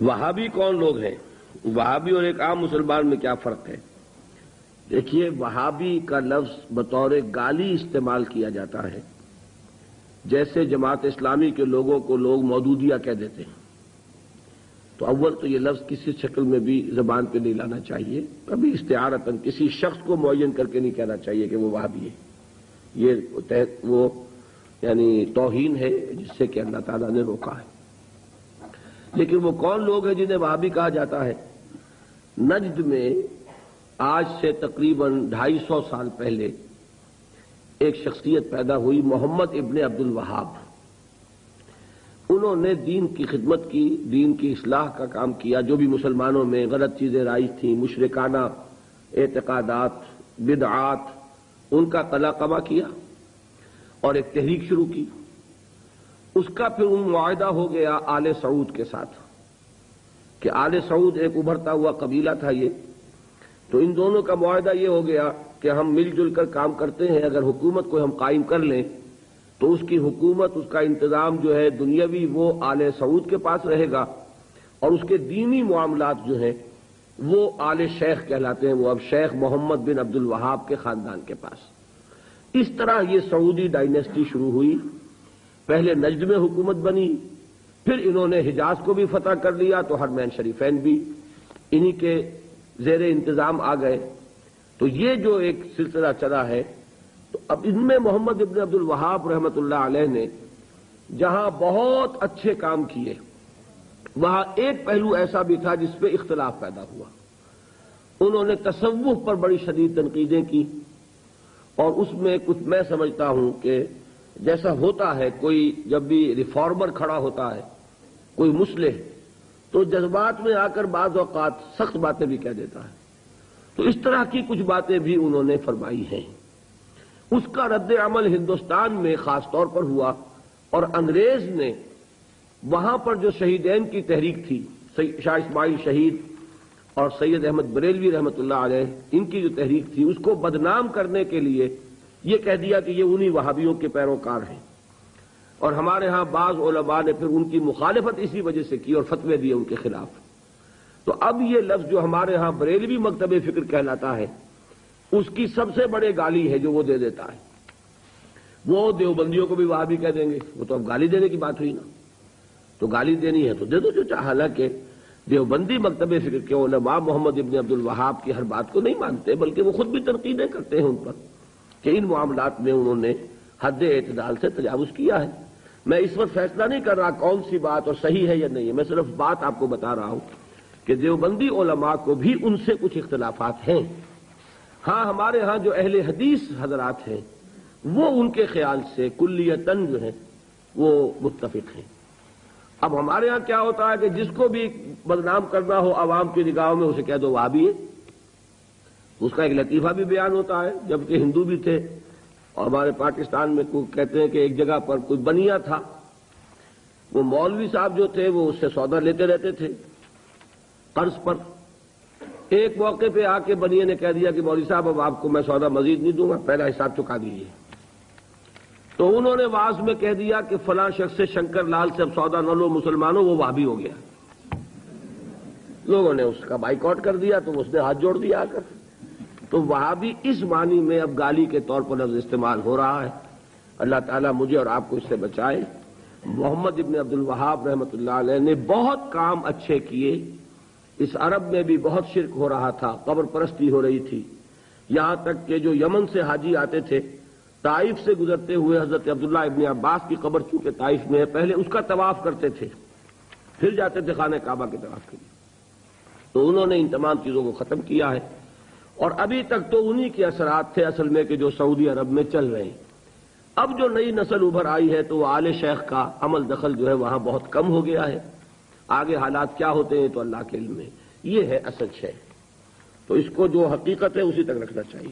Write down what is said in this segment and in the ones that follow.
وہابی کون لوگ ہیں؟ وہابی اور ایک عام مسلمان میں کیا فرق ہے؟ دیکھیے، وہابی کا لفظ بطور گالی استعمال کیا جاتا ہے، جیسے جماعت اسلامی کے لوگوں کو لوگ مودودیہ کہہ دیتے ہیں۔ تو اول تو یہ لفظ کسی شکل میں بھی زبان پہ نہیں لانا چاہیے، کبھی استعارتاً کسی شخص کو معین کر کے نہیں کہنا چاہیے کہ وہ وہابی ہے۔ یہ وہ یعنی توہین ہے جس سے کہ اللہ تعالیٰ نے روکا ہے۔ لیکن وہ کون لوگ ہیں جنہیں وہابی کہا جاتا ہے؟ نجد میں آج سے تقریباً 250 سال پہلے ایک شخصیت پیدا ہوئی، محمد ابن عبد الوہاب۔ انہوں نے دین کی خدمت کی، دین کی اصلاح کا کام کیا، جو بھی مسلمانوں میں غلط چیزیں رائج تھیں، مشرکانہ اعتقادات، بدعات، ان کا قلاقبہ کیا اور ایک تحریک شروع کی۔ اس کا پھر معاہدہ ہو گیا آل سعود کے ساتھ کہ آل سعود ایک ابھرتا ہوا قبیلہ تھا یہ، تو ان دونوں کا معاہدہ یہ ہو گیا کہ ہم مل جل کر کام کرتے ہیں، اگر حکومت کو ہم قائم کر لیں تو اس کی حکومت، اس کا انتظام جو ہے دنیاوی، وہ آل سعود کے پاس رہے گا، اور اس کے دینی معاملات جو ہیں وہ آل شیخ کہلاتے ہیں، وہ اب شیخ محمد بن عبد الوہاب کے خاندان کے پاس۔ اس طرح یہ سعودی ڈائنیسٹی شروع ہوئی۔ پہلے نجد میں حکومت بنی، پھر انہوں نے حجاز کو بھی فتح کر لیا، تو حرمین شریفین بھی انہی کے زیر انتظام آ گئے۔ تو یہ جو ایک سلسلہ چلا ہے، تو اب ان میں محمد ابن عبد الوہاب رحمۃ اللہ علیہ نے جہاں بہت اچھے کام کیے، وہاں ایک پہلو ایسا بھی تھا جس پہ اختلاف پیدا ہوا۔ انہوں نے تصوف پر بڑی شدید تنقیدیں کی، اور اس میں کچھ میں سمجھتا ہوں کہ جیسا ہوتا ہے، کوئی جب بھی ریفارمر کھڑا ہوتا ہے، کوئی مصلح، تو جذبات میں آ کر بعض اوقات سخت باتیں بھی کہہ دیتا ہے۔ تو اس طرح کی کچھ باتیں بھی انہوں نے فرمائی ہیں۔ اس کا رد عمل ہندوستان میں خاص طور پر ہوا، اور انگریز نے وہاں پر جو شہیدین کی تحریک تھی، شاہ اسماعیل شہید اور سید احمد بریلوی رحمۃ اللہ علیہ، ان کی جو تحریک تھی، اس کو بدنام کرنے کے لیے یہ کہہ دیا کہ یہ انہی وہابیوں کے پیروکار ہیں، اور ہمارے ہاں بعض علماء نے پھر ان کی مخالفت اسی وجہ سے کی اور فتوے دیے ان کے خلاف۔ تو اب یہ لفظ جو ہمارے ہاں بریلوی مکتب فکر کہلاتا ہے، اس کی سب سے بڑے گالی ہے جو وہ دے دیتا ہے۔ وہ دیوبندیوں کو بھی وہابی کہہ دیں گے، وہ تو اب گالی دینے کی بات ہوئی نا، تو گالی دینی ہے تو دے دو جو چاہے۔ حالانکہ دیوبندی مکتب فکر کے علماء محمد ابن عبد الوہاب کی ہر بات کو نہیں مانتے، بلکہ وہ خود بھی تنقیدیں کرتے ہیں ان پر کہ ان معاملات میں انہوں نے حد اعتدال سے تجاوز کیا ہے۔ میں اس وقت فیصلہ نہیں کر رہا کون سی بات اور صحیح ہے یا نہیں ہے، میں صرف بات آپ کو بتا رہا ہوں کہ دیوبندی علماء کو بھی ان سے کچھ اختلافات ہیں۔ ہاں، ہمارے ہاں جو اہل حدیث حضرات ہیں وہ ان کے خیال سے کلیتاً جو ہیں وہ متفق ہیں۔ اب ہمارے ہاں کیا ہوتا ہے کہ جس کو بھی بدنام کرنا ہو عوام کی نگاہوں میں، اسے کہہ دو وہابی ہے۔ اس کا ایک لطیفہ بھی بیان ہوتا ہے، جبکہ ہندو بھی تھے، اور ہمارے پاکستان میں کہتے ہیں کہ ایک جگہ پر کوئی بنیا تھا، وہ مولوی صاحب جو تھے وہ اس سے سودا لیتے رہتے تھے قرض پر۔ ایک موقع پہ آ کے بنیے نے کہہ دیا کہ مولوی صاحب اب آپ کو میں سودا مزید نہیں دوں گا، پہلا حساب چکا دیجیے۔ تو انہوں نے واعظ میں کہہ دیا کہ فلاں شخص سے شنکر لال سے اب سودا نہ لو مسلمانوں، وہ وہابی ہو گیا۔ لوگوں نے اس کا بائیکاٹ کر دیا، تو اس نے ہاتھ جوڑ دیا آ کر۔ تو وہابی اس معنی میں اب گالی کے طور پر لفظ استعمال ہو رہا ہے۔ اللہ تعالیٰ مجھے اور آپ کو اس سے بچائے۔ محمد ابن عبد الوہاب رحمۃ اللہ علیہ نے بہت کام اچھے کیے۔ اس عرب میں بھی بہت شرک ہو رہا تھا، قبر پرستی ہو رہی تھی، یہاں تک کہ جو یمن سے حاجی آتے تھے، طائف سے گزرتے ہوئے حضرت عبداللہ ابن عباس کی قبر چونکہ طائف میں ہے، پہلے اس کا طواف کرتے تھے، پھر جاتے تھے خانہ کعبہ کے طواف کے لیے۔ تو انہوں نے ان تمام چیزوں کو ختم کیا ہے، اور ابھی تک تو انہی کے اثرات تھے اصل میں کہ جو سعودی عرب میں چل رہے ہیں۔ اب جو نئی نسل ابھر آئی ہے تو وہ آل شیخ کا عمل دخل جو ہے وہاں بہت کم ہو گیا ہے۔ آگے حالات کیا ہوتے ہیں تو اللہ کے علم میں، یہ ہے اصل شے، تو اس کو جو حقیقت ہے اسی تک رکھنا چاہیے۔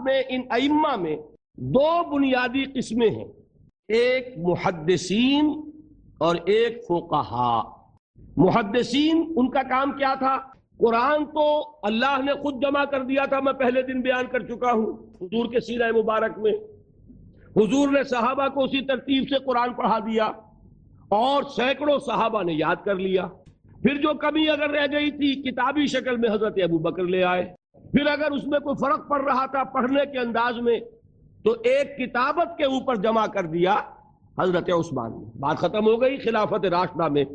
میں ان ائمہ میں دو بنیادی قسمیں ہیں، ایک محدثین اور ایک فقہاء۔ محدثین، ان کا کام کیا تھا؟ قرآن تو اللہ نے خود جمع کر دیا تھا، میں پہلے دن بیان کر چکا ہوں حضور کے سیرہ مبارک میں۔ حضور نے صحابہ کو اسی ترتیب سے قرآن پڑھا دیا، اور سینکڑوں صحابہ نے یاد کر لیا۔ پھر جو کمی اگر رہ گئی تھی کتابی شکل میں حضرت ابو بکر لے آئے، پھر اگر اس میں کوئی فرق پڑ رہا تھا پڑھنے کے انداز میں تو ایک کتابت کے اوپر جمع کر دیا حضرت عثمان نے، بات ختم ہو گئی۔ خلافت راشدہ میں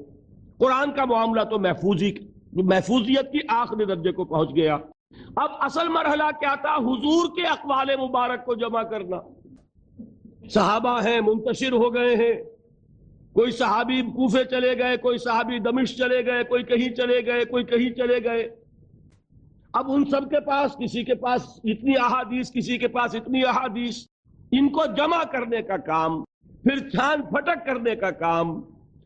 قرآن کا معاملہ تو محفوظیت کی آخری درجے کو پہنچ گیا۔ اب اصل مرحلہ کیا تھا؟ حضور کے اقوال مبارک کو جمع کرنا۔ صحابہ ہیں منتشر ہو گئے ہیں، کوئی صحابی کوفے چلے گئے، کوئی صحابی دمشق چلے گئے، کوئی کہیں چلے گئے، کوئی کہیں چلے گئے۔ اب ان سب کے پاس، کسی کے پاس اتنی احادیث، کسی کے پاس اتنی احادیث، ان کو جمع کرنے کا کام، پھر چھان پھٹک کرنے کا کام،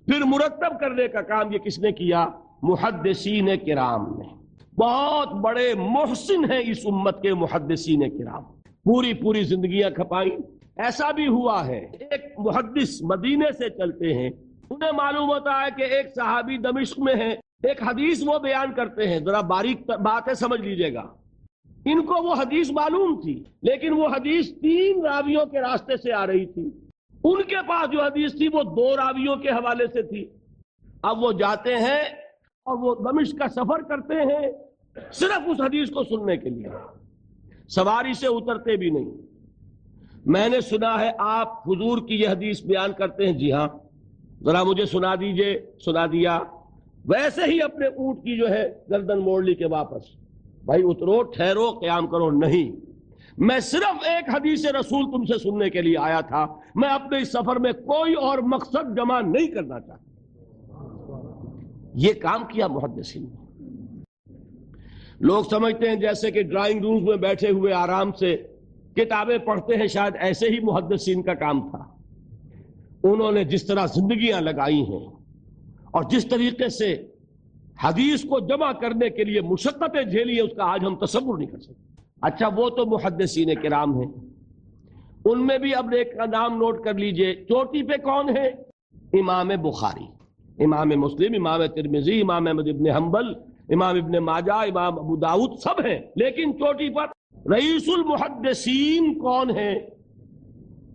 پھر مرتب کرنے کا کام یہ کس نے کیا؟ محدثین کرام نے۔ بہت بڑے محسن ہیں اس امت کے محدثین کرام، پوری زندگیاں کھپائیں۔ ایسا بھی ہوا ہے ایک محدث مدینے سے چلتے ہیں، انہیں معلوم ہوتا ہے کہ ایک صحابی دمشق میں ہے، ایک حدیث وہ بیان کرتے ہیں، ذرا باریک بات ہے سمجھ لیجئے گا۔ ان کو وہ حدیث معلوم تھی، لیکن وہ حدیث 3 راویوں کے راستے سے آ رہی تھی، ان کے پاس جو حدیث تھی وہ 2 راویوں کے حوالے سے تھی۔ اب وہ جاتے ہیں اور وہ دمشق کا سفر کرتے ہیں صرف اس حدیث کو سننے کے لیے، سواری سے اترتے بھی نہیں۔ میں نے سنا ہے آپ حضور کی یہ حدیث بیان کرتے ہیں، جی ہاں، ذرا مجھے سنا دیجئے۔ سنا دیا، ویسے ہی اپنے اونٹ کی جو ہے گردن موڑ لی کہ واپس، بھائی اترو، ٹھہرو، قیام کرو۔ نہیں، میں صرف ایک حدیث رسول تم سے سننے کے لیے آیا تھا، میں اپنے اس سفر میں کوئی اور مقصد جمع نہیں کرنا چاہتا۔ یہ کام کیا محدثین نے۔ لوگ سمجھتے ہیں جیسے کہ ڈرائنگ رومز میں بیٹھے ہوئے آرام سے کتابیں پڑھتے ہیں، شاید ایسے ہی محدثین کا کام تھا۔ انہوں نے جس طرح زندگیاں لگائی ہیں اور جس طریقے سے حدیث کو جمع کرنے کے لیے مشقتیں جھیلی ہیں، اس کا آج ہم تصور نہیں کر سکتے۔ اچھا، وہ تو محدثین کرام ہیں، ان میں بھی اب ایک کا نام نوٹ کر لیجئے، چوٹی پہ کون ہے؟ امام بخاری، امام مسلم، امام ترمذی، امام احمد ابن حنبل، امام ابن ماجہ، امام ابو داؤد، سب ہیں، لیکن چوٹی پر رئیس المحدثین کون ہے؟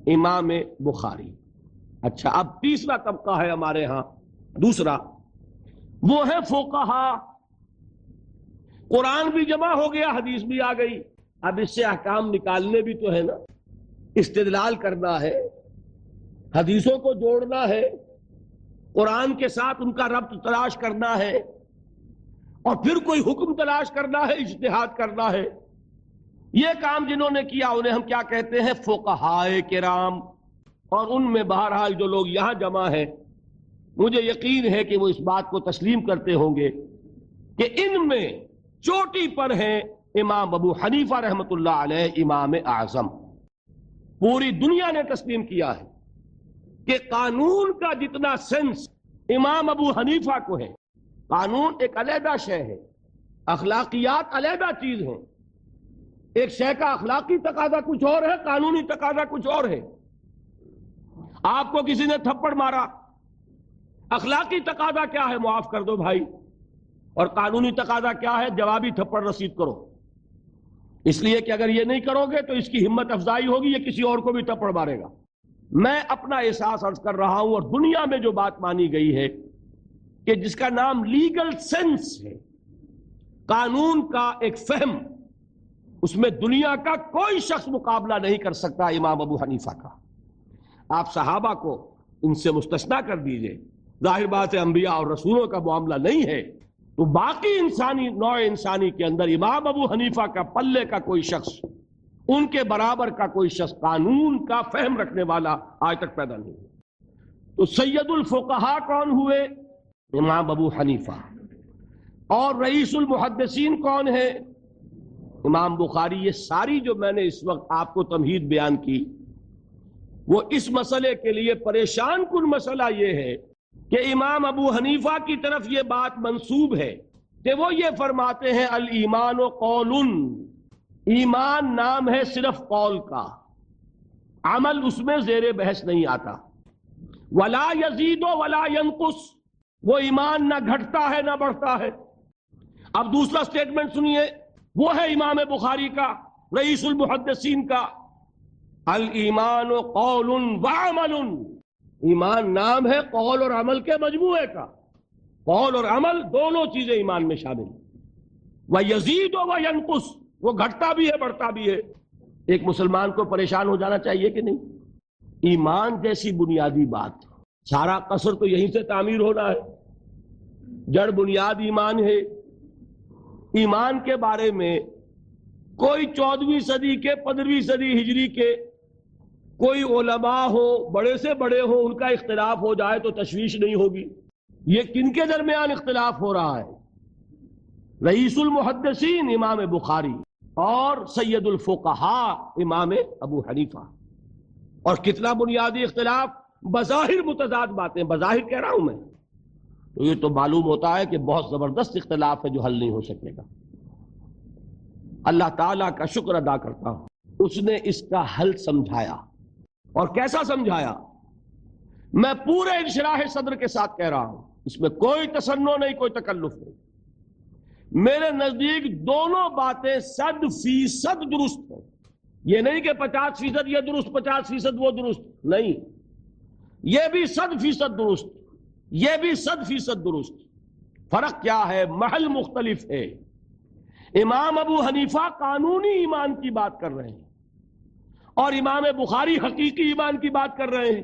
امام بخاری۔ اچھا، اب تیسرا طبقہ ہے ہمارے ہاں، دوسرا، وہ ہے فقہا۔ قرآن بھی جمع ہو گیا، حدیث بھی آ گئی، اب اس سے احکام نکالنے بھی تو ہے نا، استدلال کرنا ہے، حدیثوں کو جوڑنا ہے، قرآن کے ساتھ ان کا ربط تلاش کرنا ہے، اور پھر کوئی حکم تلاش کرنا ہے، اجتہاد کرنا ہے۔ یہ کام جنہوں نے کیا انہیں ہم کیا کہتے ہیں؟ فقہائے کرام۔ اور ان میں بہرحال جو لوگ یہاں جمع ہیں، مجھے یقین ہے کہ وہ اس بات کو تسلیم کرتے ہوں گے کہ ان میں چوٹی پر ہیں امام ابو حنیفہ رحمۃ اللہ علیہ، امام اعظم۔ پوری دنیا نے تسلیم کیا ہے کہ قانون کا جتنا سینس امام ابو حنیفہ کو ہے، قانون ایک علیحدہ شے ہے، اخلاقیات علیحدہ چیز ہیں۔ ایک شے کا اخلاقی تقاضا کچھ اور ہے، قانونی تقاضا کچھ اور ہے۔ آپ کو کسی نے تھپڑ مارا، اخلاقی تقاضا کیا ہے؟ معاف کر دو بھائی، اور قانونی تقاضا کیا ہے؟ جوابی تھپڑ رسید کرو، اس لیے کہ اگر یہ نہیں کرو گے تو اس کی ہمت افزائی ہوگی، یہ کسی اور کو بھی تھپڑ مارے گا۔ میں اپنا احساس عرض کر رہا ہوں، اور دنیا میں جو بات مانی گئی ہے کہ جس کا نام لیگل سینس ہے، قانون کا ایک فہم، اس میں دنیا کا کوئی شخص مقابلہ نہیں کر سکتا امام ابو حنیفہ کا۔ آپ صحابہ کو ان سے مستثنا کر دیجئے، ظاہر بات ہے انبیاء اور رسولوں کا معاملہ نہیں ہے، تو باقی نوع انسانی کے اندر امام ابو حنیفہ کا پلے کا کوئی شخص، ان کے برابر کا کوئی شخص قانون کا فہم رکھنے والا آج تک پیدا نہیں ہوا۔ تو سید الفقہا کون ہوئے؟ امام ابو حنیفہ۔ اور رئیس المحدثین کون ہے؟ امام بخاری۔ یہ ساری جو میں نے اس وقت آپ کو تمہید بیان کی، وہ اس مسئلے کے لیے پریشان کن مسئلہ یہ ہے کہ امام ابو حنیفہ کی طرف یہ بات منسوب ہے کہ وہ یہ فرماتے ہیں الایمان قول، ایمان نام ہے صرف قول کا، عمل اس میں زیر بحث نہیں آتا۔ ولا یزید ولا ینقص، وہ ایمان نہ گھٹتا ہے نہ بڑھتا ہے۔ اب دوسرا سٹیٹمنٹ سنیے، وہ ہے امام بخاری کا، رئیس المحدثین کا، الایمان قول وعمل، ایمان نام ہے قول اور عمل کے مجموعے کا۔ قول اور عمل دونوں چیزیں ایمان میں شامل ہیں۔ وَيَزِيدُ وَيَنْقُصُ، وہ گھٹتا بھی ہے بڑھتا بھی ہے۔ ایک مسلمان کو پریشان ہو جانا چاہیے کہ نہیں؟ ایمان جیسی بنیادی بات، سارا قصر تو یہیں سے تعمیر ہونا ہے۔ جڑ بنیاد ایمان ہے۔ ایمان کے بارے میں کوئی 14ویں صدی کے 15ویں صدی ہجری کے کوئی علماء ہو، بڑے سے بڑے ہو، ان کا اختلاف ہو جائے تو تشویش نہیں ہوگی۔ یہ کن کے درمیان اختلاف ہو رہا ہے؟ رئیس المحدثین امام بخاری اور سید الفقہاء امام ابو حنیفہ۔ اور کتنا بنیادی اختلاف، بظاہر متضاد باتیں، بظاہر کہہ رہا ہوں میں، تو یہ تو معلوم ہوتا ہے کہ بہت زبردست اختلاف ہے جو حل نہیں ہو سکے گا۔ اللہ تعالیٰ کا شکر ادا کرتا ہوں، اس نے اس کا حل سمجھایا۔ اور کیسا سمجھایا؟ میں پورے انشراح صدر کے ساتھ کہہ رہا ہوں، اس میں کوئی تصنع نہیں، کوئی تکلف نہیں۔ میرے نزدیک دونوں باتیں 100% درست ہیں۔ یہ نہیں کہ 50% یہ درست 50% وہ درست، نہیں، یہ بھی 100% درست، یہ بھی 100% درست۔ فرق کیا ہے؟ محل مختلف ہے۔ امام ابو حنیفہ قانونی ایمان کی بات کر رہے ہیں اور امام بخاری حقیقی ایمان کی بات کر رہے ہیں۔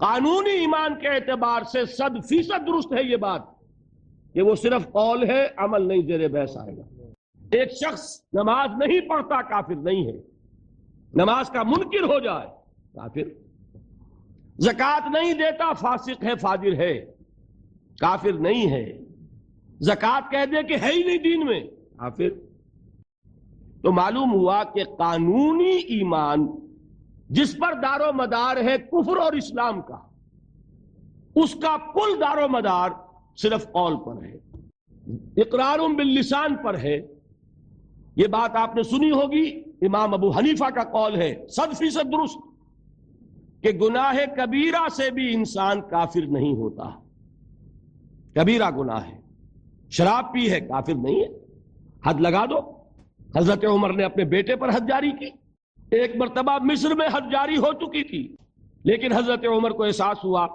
قانونی ایمان کے اعتبار سے 100% درست ہے یہ بات کہ وہ صرف قول ہے، عمل نہیں، زیر بحث آئے گا۔ ایک شخص نماز نہیں پڑھتا کافر نہیں ہے، نماز کا منکر ہو جائے کافر۔ زکوٰۃ نہیں دیتا فاسق ہے، فاجر ہے، کافر نہیں ہے۔ زکوٰۃ کہہ دے کہ ہے ہی نہیں دین میں، کافر۔ تو معلوم ہوا کہ قانونی ایمان جس پر دار و مدار ہے کفر اور اسلام کا، اس کا کل دار و مدار صرف قول پر ہے، اقرار باللسان پر ہے۔ یہ بات آپ نے سنی ہوگی، امام ابو حنیفہ کا قول ہے 100% درست کہ گناہ کبیرہ سے بھی انسان کافر نہیں ہوتا۔ کبیرہ گناہ ہے، شراب پی ہے، کافر نہیں ہے، حد لگا دو۔ حضرت عمر نے اپنے بیٹے پر حد جاری کی۔ ایک مرتبہ مصر میں حد جاری ہو چکی تھی، لیکن حضرت عمر کو احساس ہوا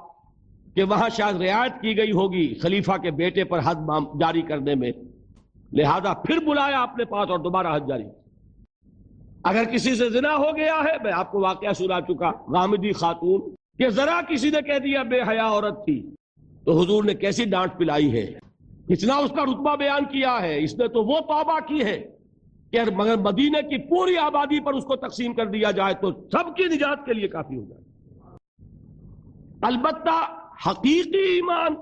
کہ وہاں شاید رعایت کی گئی ہوگی خلیفہ کے بیٹے پر حد جاری کرنے میں، لہذا پھر بلایا اپنے پاس اور دوبارہ حد جاری۔ اگر کسی سے زنا ہو گیا ہے، میں آپ کو واقعہ سنا چکا، غامدی خاتون کہ ذرا کسی نے کہہ دیا بے حیا عورت تھی، تو حضور نے کیسی ڈانٹ پلائی ہے، کتنا اس کا رتبہ بیان کیا ہے۔ اس نے تو وہ توبہ کی ہے کہ مگر مدینے کی پوری آبادی پر اس کو تقسیم کر دیا جائے تو سب کی نجات کے لیے کافی ہو جائے۔ البتہ حقیقی ایمان،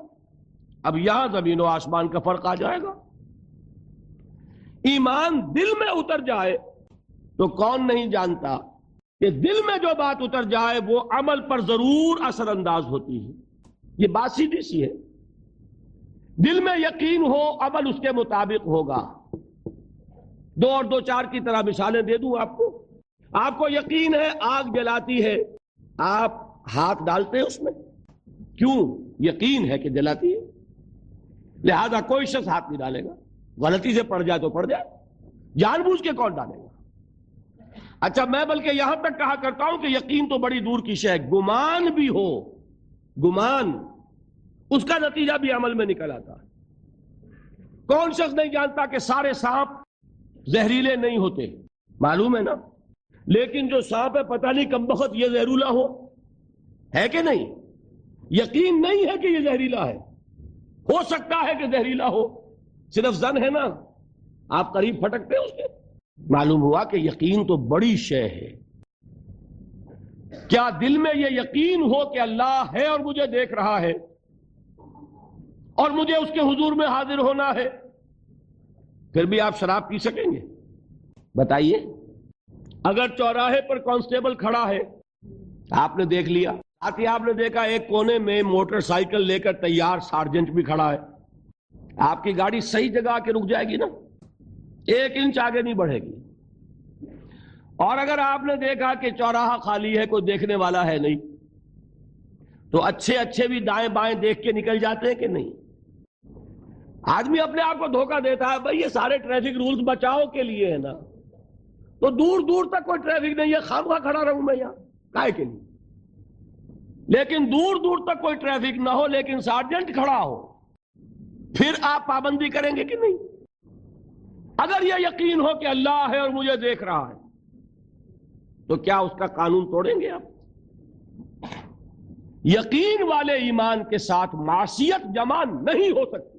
اب یہاں زمین و آسمان کا فرق آ جائے گا۔ ایمان دل میں اتر جائے تو کون نہیں جانتا کہ دل میں جو بات اتر جائے وہ عمل پر ضرور اثر انداز ہوتی ہے۔ یہ بات سیدھی سی ہے، دل میں یقین ہو، عمل اس کے مطابق ہوگا۔ 2 اور 2 4 کی طرح مثالیں دے دوں آپ کو یقین ہے آگ جلاتی ہے، آپ ہاتھ ڈالتے ہیں اس میں، کیوں؟ یقین ہے کہ جلاتی ہے، لہذا کوئی شخص ہاتھ نہیں ڈالے گا۔ غلطی سے پڑ جائے تو پڑ جائے، جان بوجھ کے کون ڈالے گا؟ اچھا، میں بلکہ یہاں تک کہا کرتا ہوں کہ یقین تو بڑی دور کی شے ہے، گمان بھی ہو، گمان، اس کا نتیجہ بھی عمل میں نکل آتا ہے۔ کون شخص نہیں جانتا کہ سارے سانپ زہریلے نہیں ہوتے؟ معلوم ہے نا، لیکن جو سانپ ہے پتہ نہیں کم بخت یہ زہریلا ہے کہ نہیں؟ یقین نہیں ہے کہ یہ زہریلا ہے، ہو سکتا ہے کہ زہریلا ہو، صرف ظن ہے نا، آپ قریب پھٹکتے ہیں اس کے۔ معلوم ہوا کہ یقین تو بڑی شے ہے۔ کیا دل میں یہ یقین ہو کہ اللہ ہے اور مجھے دیکھ رہا ہے اور مجھے اس کے حضور میں حاضر ہونا ہے، پھر بھی آپ شراب پی سکیں گے؟ بتائیے۔ اگر چوراہے پر کانسٹیبل کھڑا ہے، آپ نے دیکھ لیا، ساتھ ہی آپ نے دیکھا ایک کونے میں موٹر سائیکل لے کر تیار سارجنٹ بھی کھڑا ہے، آپ کی گاڑی صحیح جگہ آ کے رک جائے گی نا، 1 انچ آگے نہیں بڑھے گی۔ اور اگر آپ نے دیکھا کہ چوراہا خالی ہے، کوئی دیکھنے والا ہے نہیں، تو اچھے بھی دائیں بائیں دیکھ کے نکل جاتے ہیں کہ نہیں؟ آدمی اپنے آپ کو دھوکہ دیتا ہے، بھائی یہ سارے ٹریفک رولز بچاؤ کے لیے ہے نا، تو دور دور تک کوئی ٹریفک نہیں ہے، خامخواہ کھڑا رہوں میں یہاں کائے کے لیے؟ لیکن دور دور تک کوئی ٹریفک نہ ہو لیکن سارجنٹ کھڑا ہو، پھر آپ پابندی کریں گے کہ نہیں؟ اگر یہ یقین ہو کہ اللہ ہے اور مجھے دیکھ رہا ہے تو کیا اس کا قانون توڑیں گے آپ؟ یقین والے ایمان کے ساتھ معصیت جمع نہیں ہو سکتی۔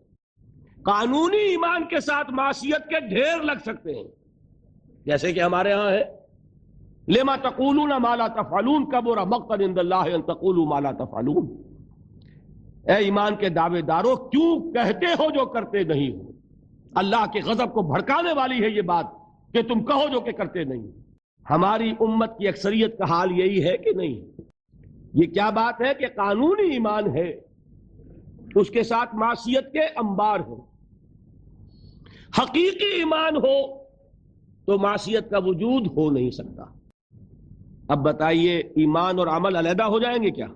قانونی ایمان کے ساتھ معصیت کے ڈھیر لگ سکتے ہیں، جیسے کہ ہمارے ہاں ہے لما تقولون ما لا تفعلون کبر مقتا عند اللہ ان تقولوا ما لا تفعلون۔ اے ایمان کے دعوے دارو، کیوں کہتے ہو جو کرتے نہیں ہو؟ اللہ کے غضب کو بھڑکانے والی ہے یہ بات کہ تم کہو جو کہ کرتے نہیں۔ ہماری امت کی اکثریت کا حال یہی ہے کہ نہیں؟ یہ کیا بات ہے کہ قانونی ایمان ہے، اس کے ساتھ معصیت کے انبار ہیں۔ حقیقی ایمان ہو تو معصیت کا وجود ہو نہیں سکتا۔ اب بتائیے ایمان اور عمل علیحدہ ہو جائیں گے کیا؟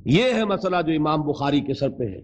یہ ہے مسئلہ جو امام بخاری کے سر پہ ہے۔